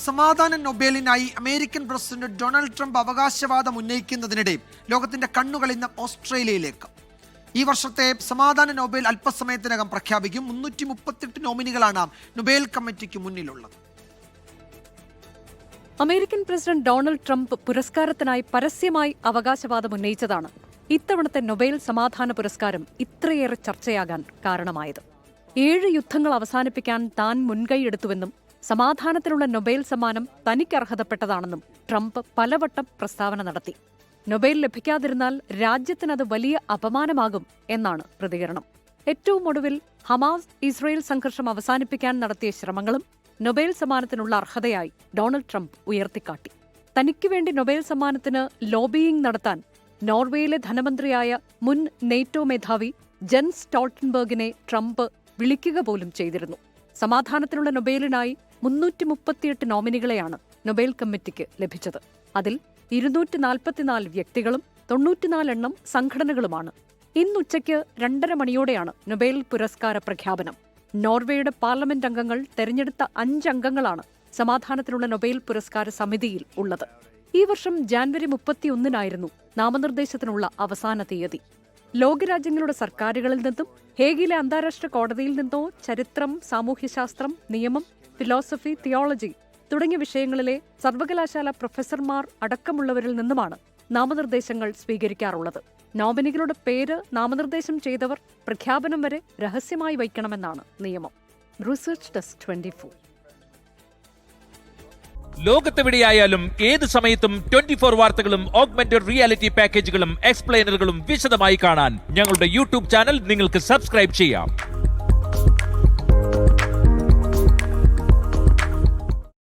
സമാധാന നൊബേലിനായി American president Donald Trump അവകാശവാദം ഉന്നയിക്കുന്നതിനിടെ ലോകത്തിന്റെ കണ്ണുകൾ ഇന്ന് ഓസ്ട്രേലിയയിലേക്ക്. ഈ വർഷത്തെ സമാധാന നൊബേൽ അല്പസമയത്തിനകം പ്രഖ്യാപിക്കും. 338 നോമിനികളാണ് നൊബേൽ കമ്മിറ്റിക്ക് മുന്നിലുള്ളത്. അമേരിക്കൻ പ്രസിഡന്റ് ഡൊണാൾഡ് ട്രംപ് പുരസ്കാരത്തിനായി പരസ്യമായി അവകാശവാദം ഉന്നയിച്ചതാണ് ഇത്തവണത്തെ നൊബേൽ സമാധാന പുരസ്കാരം ഇത്രയേറെ ചർച്ചയാകാൻ കാരണമായത്. 7 യുദ്ധങ്ങൾ അവസാനിപ്പിക്കാൻ താൻ മുൻകൈയെടുത്തുവെന്നും സമാധാനത്തിനുള്ള നൊബേൽ സമ്മാനം തനിക്ക് അർഹതപ്പെട്ടതാണെന്നും ട്രംപ് പലവട്ടം പ്രസ്താവന നടത്തി. നൊബേൽ ലഭിക്കാതിരുന്നാൽ രാജ്യത്തിനത് വലിയ അപമാനമാകും എന്നാണ് പ്രതികരണം. ഏറ്റവും ഒടുവിൽ ഹമാസ് ഇസ്രയേൽ സംഘർഷം അവസാനിപ്പിക്കാൻ നടത്തിയ ശ്രമങ്ങളും നൊബേൽ സമ്മാനത്തിനുള്ള അർഹതയായി ഡൊണാൾഡ് ട്രംപ് ഉയർത്തിക്കാട്ടി. തനിക്ക് വേണ്ടി നൊബേൽ സമ്മാനത്തിന് ലോബിയിങ് നടത്താൻ നോർവേയിലെ ധനമന്ത്രിയായ മുൻ നെയ്റ്റോ മേധാവി ജെൻസ് സ്റ്റോൾട്ടൻബർഗിനെ ട്രംപ് വിളിക്കുക പോലും ചെയ്തിരുന്നു. സമാധാനത്തിനുള്ള നൊബേലിനായി 338 നോമിനികളെയാണ് നൊബേൽ കമ്മിറ്റിക്ക് ലഭിച്ചത്. അതിൽ 244 വ്യക്തികളും 94 എണ്ണം സംഘടനകളുമാണ്. ഇന്നുച്ചയ്ക്ക് 2:30 മണിയോടെയാണ് നൊബേൽ പുരസ്കാര പ്രഖ്യാപനം. നോർവേയുടെ പാർലമെന്റ് അംഗങ്ങൾ തെരഞ്ഞെടുത്ത 5 അംഗങ്ങളാണ് സമാധാനത്തിനുള്ള നൊബേൽ പുരസ്കാര സമിതിയിൽ ഉള്ളത്. ഈ വർഷം ജാനുവരി 31-നായിരുന്നു നാമനിർദ്ദേശത്തിനുള്ള അവസാന തീയതി. ലോകരാജ്യങ്ങളുടെ സർക്കാരുകളിൽ നിന്നും ഹേഗിലെ അന്താരാഷ്ട്ര കോടതിയിൽ നിന്നോ ചരിത്രം, സാമൂഹ്യശാസ്ത്രം, നിയമം, ഫിലോസഫി, തിയോളജി തുടങ്ങിയ വിഷയങ്ങളിലെ സർവകലാശാല പ്രൊഫസർമാർ അടക്കമുള്ളവരിൽ നിന്നുമാണ് നാമനിർദ്ദേശങ്ങൾ സ്വീകരിക്കാറുള്ളത്. നോമിനികളുടെ പേര് നാമനിർദ്ദേശം ചെയ്തവർ പ്രഖ്യാപനം വരെ രഹസ്യമായി വയ്ക്കണമെന്നാണ് നിയമം. Research desk 24. ലോകത്തെവിടെയായാലും ഏത് സമയത്തും 24 വാർത്തകളും ഓഗ്മെന്റഡ് റിയാലിറ്റി പാക്കേജുകളും എക്സ്പ്ലെയിനറുകളും വിശദമായി കാണാൻ ഞങ്ങളുടെ യൂട്യൂബ് ചാനൽ നിങ്ങൾക്ക് സബ്സ്ക്രൈബ് ചെയ്യാം.